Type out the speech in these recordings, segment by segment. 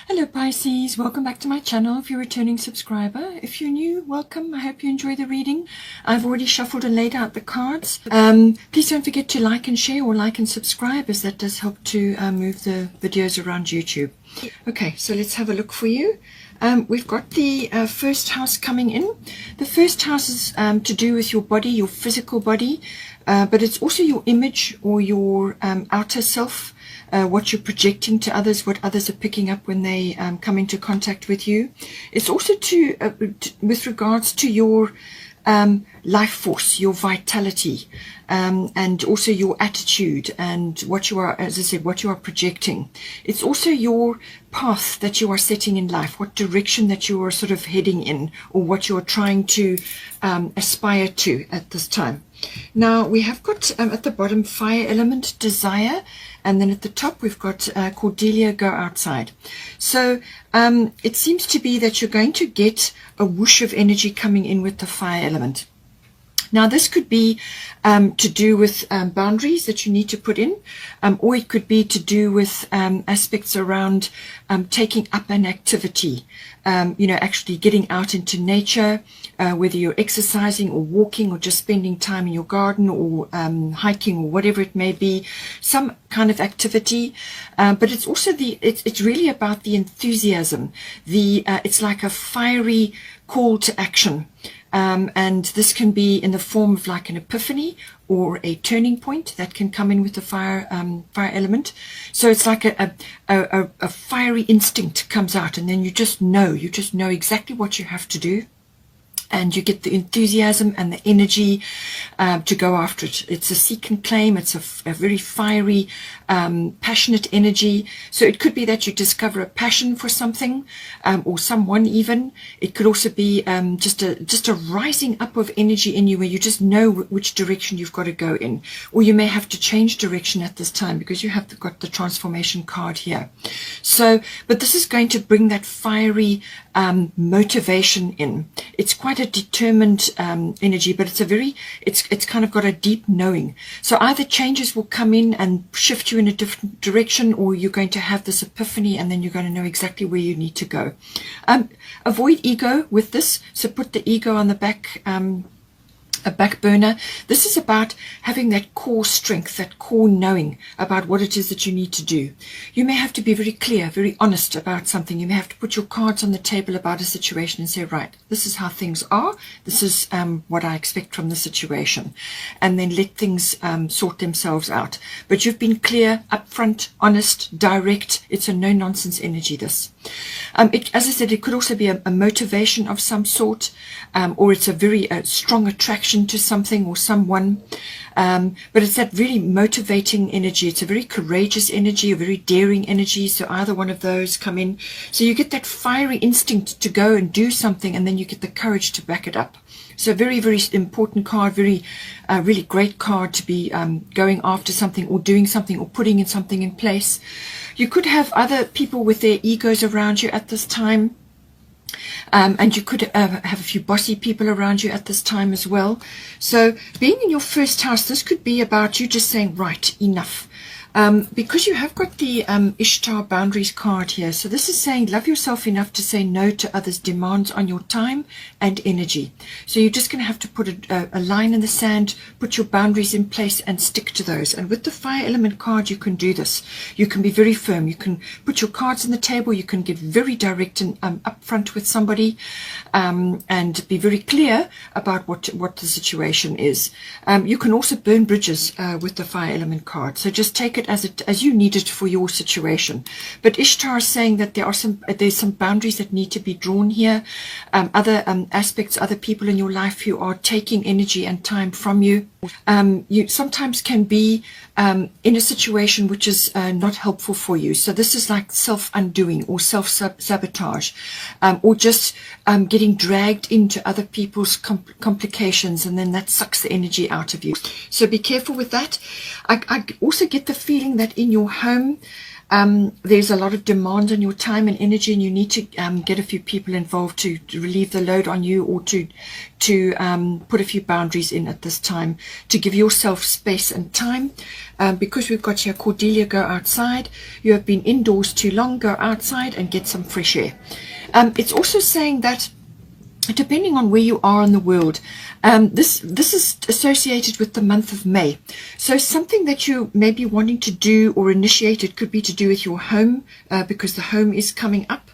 Hello Pisces, welcome back to my channel if you're a returning subscriber. If you're new, welcome. I hope you enjoy the reading. I've already shuffled and laid out the cards. Please don't forget to like and share or like and subscribe, as that does help to move the videos around YouTube. Okay, so let's have a look for you. We've got the first house coming in. The first house is to do with your body, your physical body, but it's also your image or your outer self. What you're projecting to others, what others are picking up when they come into contact with you. It's also with regards to your life force, your vitality, and also your attitude and what you are, as I said, what you are projecting. It's also your path that you are setting in life, what direction that you are sort of heading in, or what you are trying to aspire to at this time. Now we have got at the bottom fire element, desire, and then at the top we've got Cordelia, go outside. So it seems to be that you're going to get a whoosh of energy coming in with the fire element. Now this could be to do with boundaries that you need to put in, or it could be to do with aspects around taking up an activity, actually getting out into nature, whether you're exercising or walking or just spending time in your garden or hiking or whatever it may be, some kind of activity. But it's also it's really about the enthusiasm. It's like a fiery call to action. And this can be in the form of like an epiphany or a turning point that can come in with the fire element. So it's like a fiery instinct comes out, and then you just know exactly what you have to do. And you get the enthusiasm and the energy to go after it. It's a seek and claim. It's a very fiery, passionate energy. So it could be that you discover a passion for something or someone even. It could also be just a rising up of energy in you where you just know which direction you've got to go in. Or you may have to change direction at this time because you have got the transformation card here. So, but this is going to bring that fiery motivation in. It's quite a determined energy, but it's kind of got a deep knowing. So either changes will come in and shift you in a different direction, or you're going to have this epiphany and then you're going to know exactly where you need to go. Avoid ego with this, so put the ego on the back a back burner. This is about having that core strength, that core knowing about what it is that you need to do. You may have to be very clear, very honest about something. You may have to put your cards on the table about a situation and say, right, this is how things are. This is what I expect from the situation. And then let things sort themselves out. But you've been clear, upfront, honest, direct. It's a no-nonsense energy, this. As I said, it could also be a motivation of some sort, or it's a very strong attraction to something or someone, but it's that really motivating energy. It's a very courageous energy, a very daring energy, so either one of those come in. So you get that fiery instinct to go and do something, and then you get the courage to back it up. So very, very important card, really great card to be going after something or doing something or putting in something in place. You could have other people with their egos around you at this time. And you could have a few bossy people around you at this time as well. So being in your first house, this could be about you just saying, right, enough. Because you have got the Ishtar boundaries card here. So this is saying love yourself enough to say no to others' demands on your time and energy. So you're just going to have to put a line in the sand, put your boundaries in place and stick to those. And with the fire element card, you can do this. You can be very firm. You can put your cards on the table. You can get very direct and upfront with somebody and be very clear about what the situation is. You can also burn bridges with the fire element card. So just take it as you need it for your situation. But Ishtar is saying that there's some boundaries that need to be drawn here. Other aspects, other people in your life who are taking energy and time from you. You sometimes can be in a situation which is not helpful for you. So this is like self-undoing or self-sabotage, or just getting dragged into other people's complications, and then that sucks the energy out of you. So be careful with that. I also get the feeling that in your home, there's a lot of demand on your time and energy, and you need to get a few people involved to relieve the load on you, or to put a few boundaries in at this time to give yourself space and time. Because we've got here Cordelia, go outside. You have been indoors too long. Go outside and get some fresh air. It's also saying that depending on where you are in the world, this is associated with the month of May. So something that you may be wanting to do or initiate, it could be to do with your home, because the home is coming up,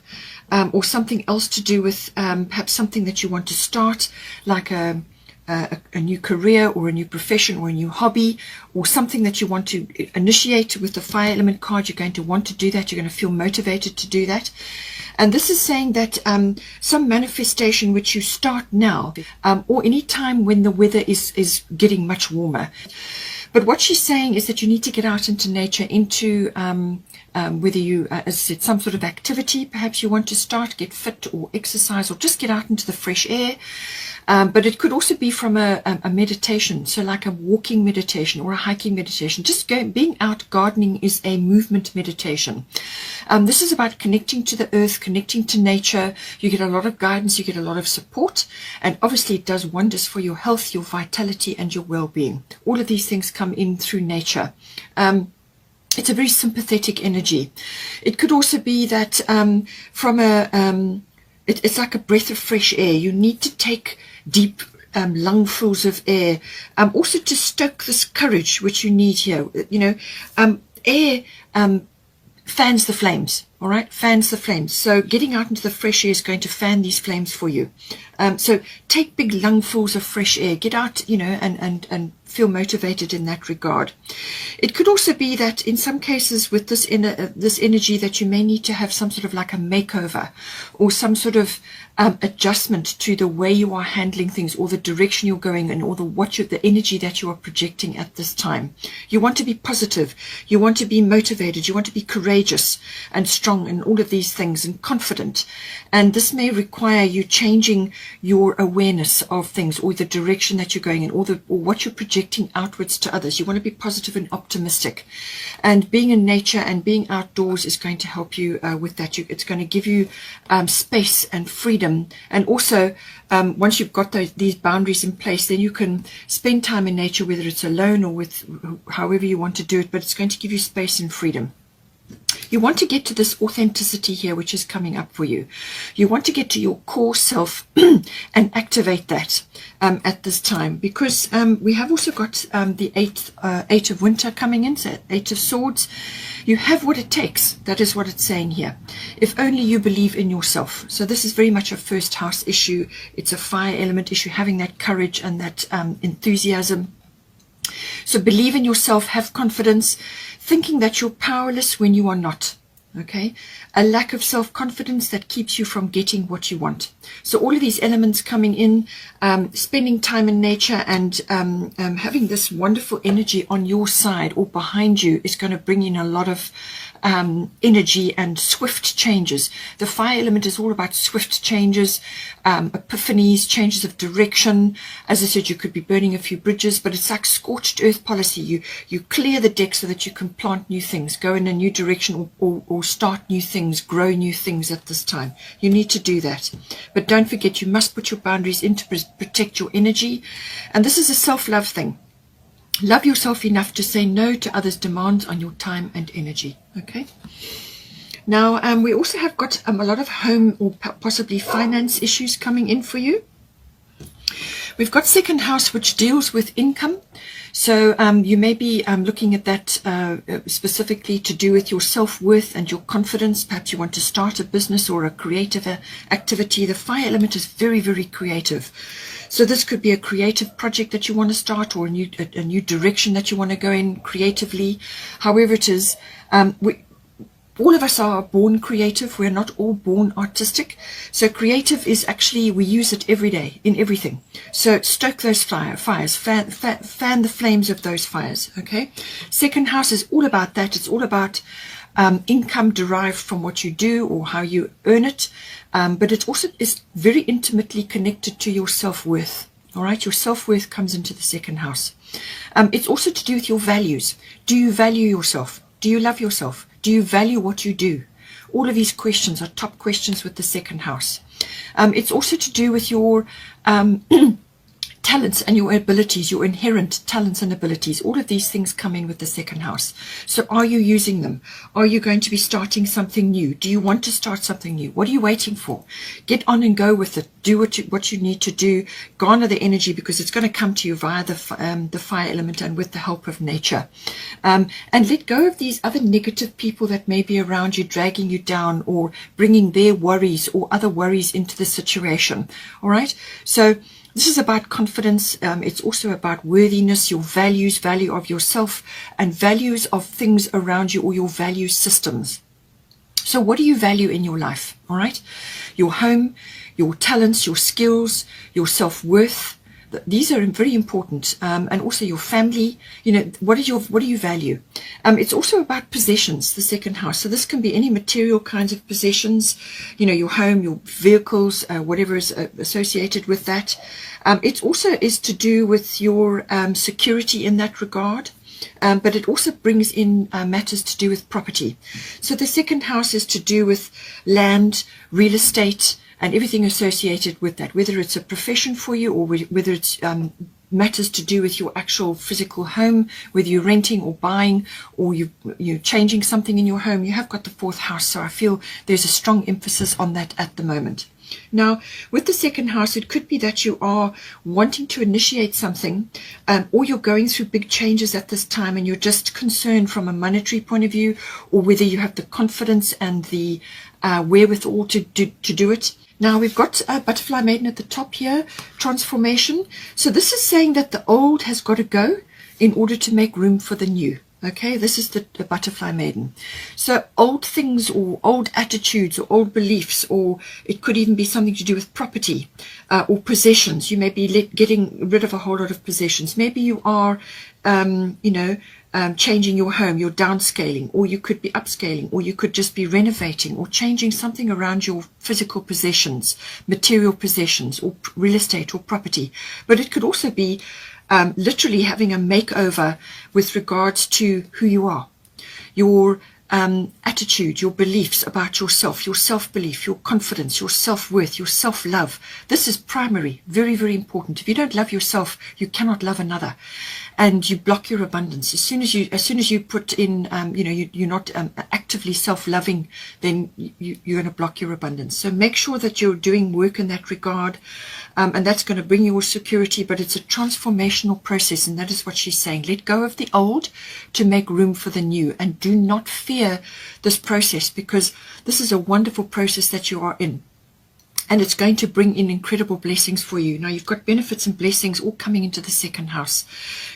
or something else to do with perhaps something that you want to start, like a new career or a new profession or a new hobby, or something that you want to initiate. With the fire element card, you're going to want to do that. You're going to feel motivated to do that. And this is saying that some manifestation which you start now, or any time when the weather is getting much warmer. But what she's saying is that you need to get out into nature, into whether you, as I said, some sort of activity perhaps you want to start, get fit or exercise, or just get out into the fresh air. But it could also be from a meditation, so like a walking meditation or a hiking meditation. Just being out gardening is a movement meditation. This is about connecting to the earth, connecting to nature. You get a lot of guidance, you get a lot of support, and obviously it does wonders for your health, your vitality, and your well-being. All of these things come in through nature. It's a very sympathetic energy. It could also be that it's like a breath of fresh air. You need to take deep lungfuls of air, also to stoke this courage which you need here. Air fans the flames. All right, fans the flames. So getting out into the fresh air is going to fan these flames for you. So take big lungfuls of fresh air. Get out, and feel motivated in that regard. It could also be that in some cases with this energy that you may need to have some sort of like a makeover, or some sort of adjustment to the way you are handling things, or the direction you're going in, or the energy that you are projecting at this time. You want to be positive. You want to be motivated. You want to be courageous and strong and all of these things, and confident. And this may require you changing your awareness of things, or the direction that you're going in, or what you're projecting outwards to others. You want to be positive and optimistic. And being in nature and being outdoors is going to help you with that. It's going to give you space and freedom. And also, once you've got these boundaries in place, then you can spend time in nature, whether it's alone or with however you want to do it, but it's going to give you space and freedom. You want to get to this authenticity here, which is coming up for you. You want to get to your core self and activate that at this time, because we have also got the Eight of Winter coming in, so Eight of Swords. You have what it takes. That is what it's saying here. If only you believe in yourself. So this is very much a first house issue. It's a fire element issue, having that courage and that enthusiasm. So believe in yourself, have confidence, thinking that you're powerless when you are not. Okay, a lack of self-confidence that keeps you from getting what you want. So all of these elements coming in, spending time in nature, and having this wonderful energy on your side or behind you is going to bring in a lot of energy and swift changes. The fire element is all about swift changes, epiphanies, changes of direction. As I said, you could be burning a few bridges, but it's like scorched earth policy. You clear the deck so that you can plant new things, go in a new direction, or start new things, grow new things at this time. You need to do that. But don't forget, you must put your boundaries in to protect your energy. And this is a self-love thing. Love yourself enough to say no to others' demands on your time and energy. Okay. Now, we also have got a lot of home or possibly finance issues coming in for you. We've got second house, which deals with income. So you may be looking at that specifically to do with your self-worth and your confidence. Perhaps you want to start a business or a creative activity. The fire element is very, very creative. So this could be a creative project that you want to start, or a new direction that you want to go in creatively. However it is, all of us are born creative. We're not all born artistic. So creative is actually, we use it every day in everything. So stoke those fires, fan the flames of those fires. Okay. Second house is all about that. It's all about income derived from what you do or how you earn it. But it also is very intimately connected to your self-worth. All right. Your self-worth comes into the second house. It's also to do with your values. Do you value yourself? Do you love yourself? Do you value what you do? All of these questions are top questions with the second house. It's also to do with your talents and your abilities, your inherent talents and abilities. All of these things come in with the second house. So are you using them? Are you going to be starting something new? Do you want to start something new? What are you waiting for? Get on and go with it. Do what you need to do. Garner the energy, because it's going to come to you via the fire element and with the help of nature. And let go of these other negative people that may be around you, dragging you down or bringing their worries or other worries into the situation. All right? So this is about confidence. It's also about worthiness, your values, value of yourself, and values of things around you, or your value systems. So what do you value in your life? All right? Your home, your talents, your skills, your self-worth. These are very important, and also your family. You know, what do you value? It's also about possessions, the second house. So this can be any material kinds of possessions, you know, your home, your vehicles, whatever is associated with that. It also is to do with your security in that regard. But it also brings in matters to do with property. So the second house is to do with land, real estate, and everything associated with that, whether it's a profession for you or whether it's matters to do with your actual physical home, whether you're renting or buying or you're changing something in your home. You have got the fourth house, so I feel there's a strong emphasis on that at the moment. Now, with the second house, it could be that you are wanting to initiate something, or you're going through big changes at this time and you're just concerned from a monetary point of view, or whether you have the confidence and the wherewithal to do it. Now, we've got a butterfly maiden at the top here, transformation. So this is saying that the old has got to go in order to make room for the new. Okay, this is the butterfly maiden. So old things or old attitudes or old beliefs, or it could even be something to do with property or possessions. You may be getting rid of a whole lot of possessions. Maybe you are, changing your home, you're downscaling, or you could be upscaling, or you could just be renovating or changing something around your physical possessions, material possessions, or real estate or property. But it could also be literally having a makeover with regards to who you are, your attitude, your beliefs about yourself, your self-belief, your confidence, your self-worth, your self-love. This is primary, very, very important. If you don't love yourself, you cannot love another, and you block your abundance. As soon as you put in, you're not actively self-loving, then you're going to block your abundance. So make sure that you're doing work in that regard, and that's going to bring you security. But it's a transformational process, and that is what she's saying. Let go of the old to make room for the new, and do not fear this process, because this is a wonderful process that you are in, and it's going to bring in incredible blessings for you. Now, you've got benefits and blessings all coming into the second house.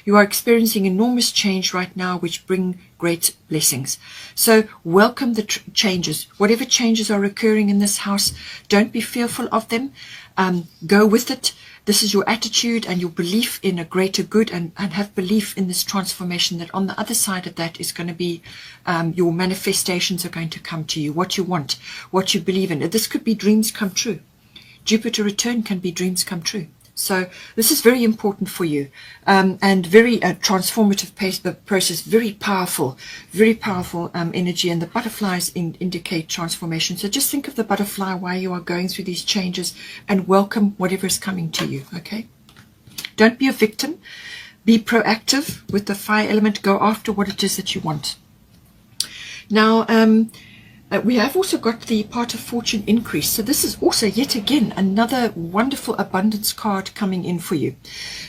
You are experiencing enormous change right now, which bring great blessings. So welcome the changes. Whatever changes are occurring in this house, don't be fearful of them. Go with it. This is your attitude and your belief in a greater good, and have belief in this transformation, that on the other side of that is going to be your manifestations are going to come to you, what you want, what you believe in. This could be dreams come true. Jupiter return can be dreams come true. So this is very important for you, and very transformative process, very powerful energy. And the butterflies indicate transformation. So just think of the butterfly while you are going through these changes, and welcome whatever is coming to you. Okay, don't be a victim. Be proactive with the fire element. Go after what it is that you want. Now, we have also got the part of fortune increase. So this is also yet again another wonderful abundance card coming in for you.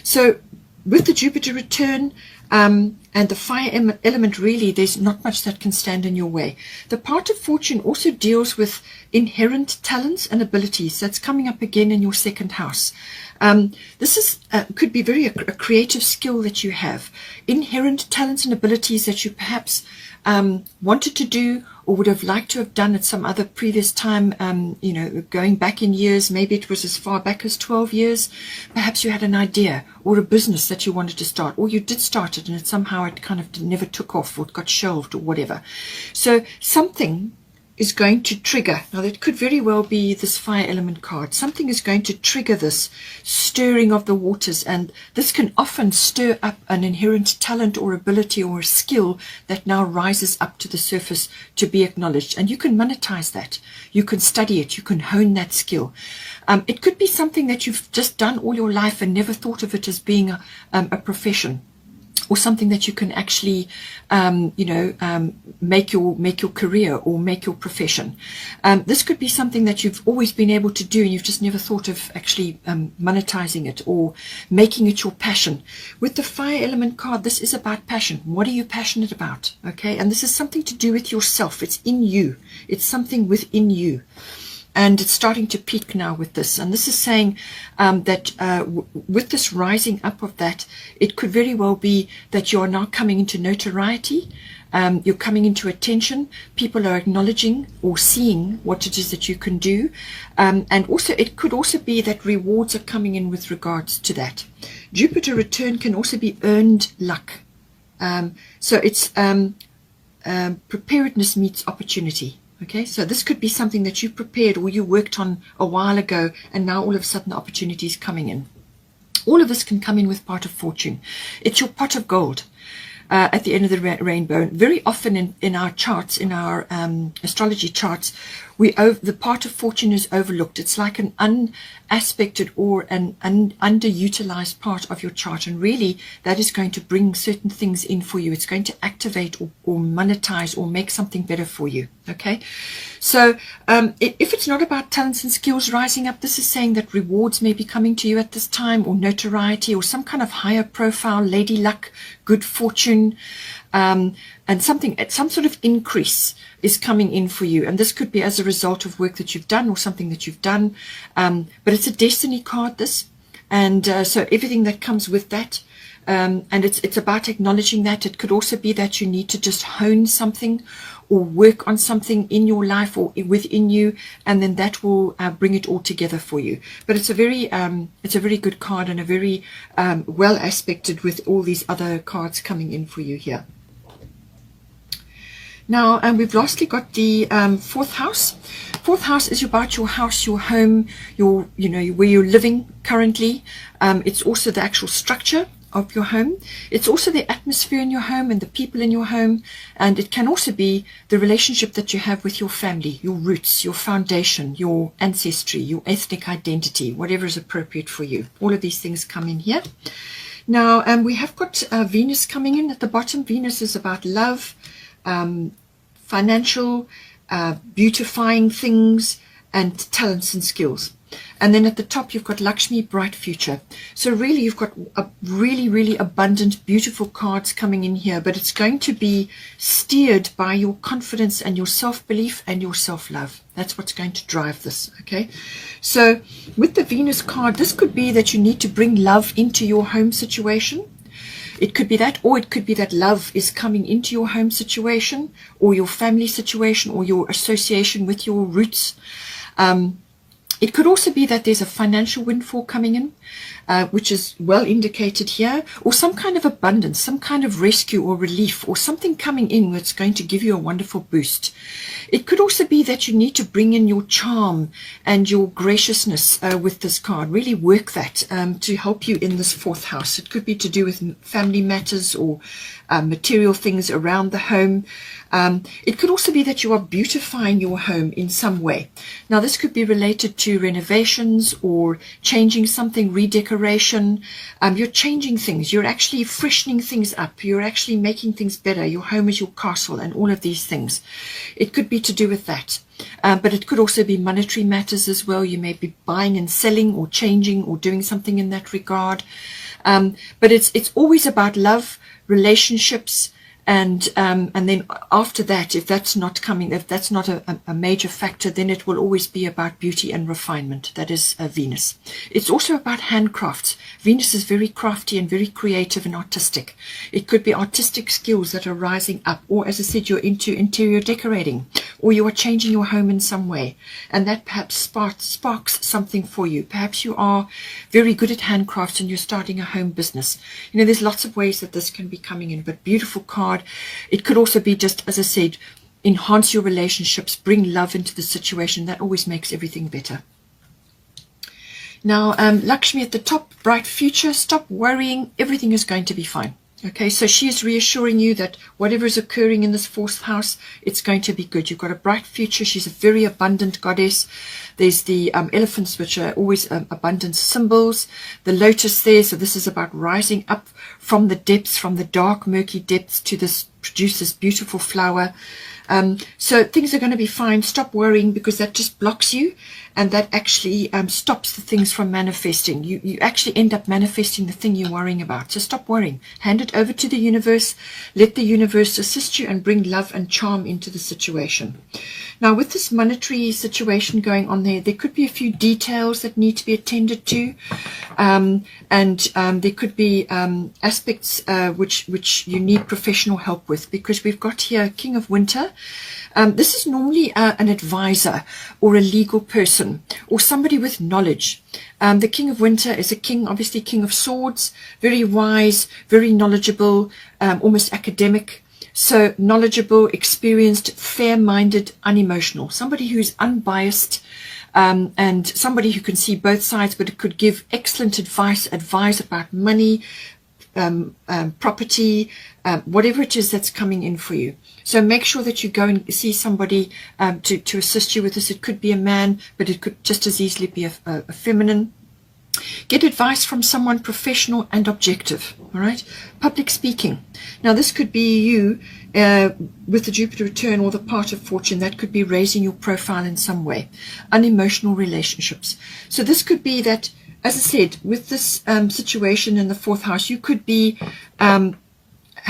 So with the Jupiter return and the fire element, really there's not much that can stand in your way. The part of fortune also deals with inherent talents and abilities. That's coming up again in your second house. This is could be a creative skill that you have, inherent talents and abilities that you perhaps wanted to do or would have liked to have done at some other previous time, going back in years. Maybe it was as far back as 12 years. Perhaps you had an idea or a business that you wanted to start, or you did start it and somehow it kind of never took off, or it got shelved or whatever. So something is going to trigger. Now, that could very well be this fire element card. Something is going to trigger this stirring of the waters, and this can often stir up an inherent talent or ability or a skill that now rises up to the surface to be acknowledged. And you can monetize that. You can study it. You can hone that skill. It could be something that you've just done all your life and never thought of it as being a profession, or something that you can actually, make your career or make your profession. This could be something that you've always been able to do and you've just never thought of actually monetizing it or making it your passion. With the fire element card, this is about passion. What are you passionate about? Okay, and this is something to do with yourself. It's in you. It's something within you. And it's starting to peak now with this. And this is saying that with this rising up of that, it could very well be that you are now coming into notoriety. You're coming into attention. People are acknowledging or seeing what it is that you can do. And also, it could also be that rewards are coming in with regards to that. Jupiter return can also be earned luck. So it's preparedness meets opportunity. Okay, so this could be something that you prepared or you worked on a while ago, and now all of a sudden the opportunity is coming in. All of this can come in with part of fortune. It's your pot of gold at the end of the rainbow. Very often in our charts, in our astrology charts, the part of fortune is overlooked. It's like an unaspected or an underutilized part of your chart, and really that is going to bring certain things in for you. It's going to activate or monetize or make something better for you. Okay, so if it's not about talents and skills rising up, this is saying that rewards may be coming to you at this time, or notoriety, or some kind of higher profile, lady luck, good fortune, and some sort of increase is coming in for you. And this could be as a result of work that you've done or something that you've done. But it's a destiny card, this. And so everything that comes with that. And it's about acknowledging that. It could also be that you need to just hone something or work on something in your life or within you, and then that will bring it all together for you. But it's a very good card, and a very well aspected with all these other cards coming in for you here. Now, we've lastly got the fourth house. Fourth house is about your house, your home, where you're living currently. It's also the actual structure of your home. It's also the atmosphere in your home and the people in your home. And it can also be the relationship that you have with your family, your roots, your foundation, your ancestry, your ethnic identity, whatever is appropriate for you. All of these things come in here. Now, we have got Venus coming in at the bottom. Venus is about love, financial, beautifying things, and talents and skills. And then at the top, you've got Lakshmi, bright future. So really, you've got a really, really abundant, beautiful cards coming in here, but it's going to be steered by your confidence and your self-belief and your self-love. That's what's going to drive this, okay? So with the Venus card, this could be that you need to bring love into your home situation. It could be that, or it could be that love is coming into your home situation, or your family situation, or your association with your roots. It could also be that there's a financial windfall coming in, which is well indicated here, or some kind of abundance, some kind of rescue or relief, or something coming in that's going to give you a wonderful boost. It could also be that you need to bring in your charm and your graciousness with this card. Really work that to help you in this fourth house. It could be to do with family matters or material things around the home. It could also be that you are beautifying your home in some way. Now, this could be related to renovations or changing something, redecoration. You're changing things. You're actually freshening things up. You're actually making things better. Your home is your castle and all of these things. It could be to do with that. But it could also be monetary matters as well. You may be buying and selling or changing or doing something in that regard. But it's always about love, relationships, and then after that, if that's not coming, if that's not a major factor, then it will always be about beauty and refinement. That is Venus. It's also about handcrafts. Venus is very crafty and very creative and artistic. It could be artistic skills that are rising up, or as I said, you're into interior decorating, or you are changing your home in some way, and that perhaps sparks something for you. Perhaps you are very good at handcrafts and you're starting a home business. There's lots of ways that this can be coming in, but beautiful card. It could also be just, as I said, enhance your relationships, bring love into the situation. That always makes everything better. Now, Lakshmi at the top, bright future, stop worrying, everything is going to be fine. Okay, so she is reassuring you that whatever is occurring in this fourth house, it's going to be good. You've got a bright future. She's a very abundant goddess. There's the elephants, which are always abundance symbols. The lotus there, so this is about rising up from the depths, from the dark, murky depths to produce this beautiful flower. So things are going to be fine. Stop worrying, because that just blocks you, and that actually stops the things from manifesting. You actually end up manifesting the thing you're worrying about. So stop worrying. Hand it over to the universe. Let the universe assist you and bring love and charm into the situation. Now, with this monetary situation going on there could be a few details that need to be attended to, and there could be aspects which you need professional help with, because we've got here King of Winter. This is normally an advisor or a legal person or somebody with knowledge. The King of Winter is a king, obviously King of Swords, very wise, very knowledgeable, almost academic. So knowledgeable, experienced, fair-minded, unemotional. Somebody who's unbiased, and somebody who can see both sides, but it could give excellent advice about money, property, whatever it is that's coming in for you. So make sure that you go and see somebody to assist you with this. It could be a man, but it could just as easily be a feminine. Get advice from someone professional and objective. All right. Public speaking. Now, this could be you with the Jupiter return or the part of fortune. That could be raising your profile in some way. Unemotional relationships. So this could be that, as I said, with this situation in the fourth house, you could be,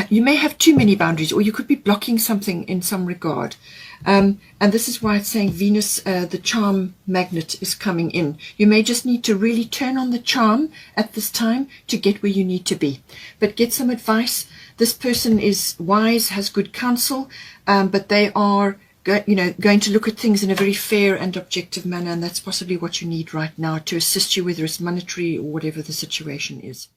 you may have too many boundaries, or you could be blocking something in some regard. And this is why it's saying Venus, the charm magnet, is coming in. You may just need to really turn on the charm at this time to get where you need to be. But get some advice. This person is wise, has good counsel, but they are going to look at things in a very fair and objective manner, and that's possibly what you need right now to assist you, whether it's monetary or whatever the situation is.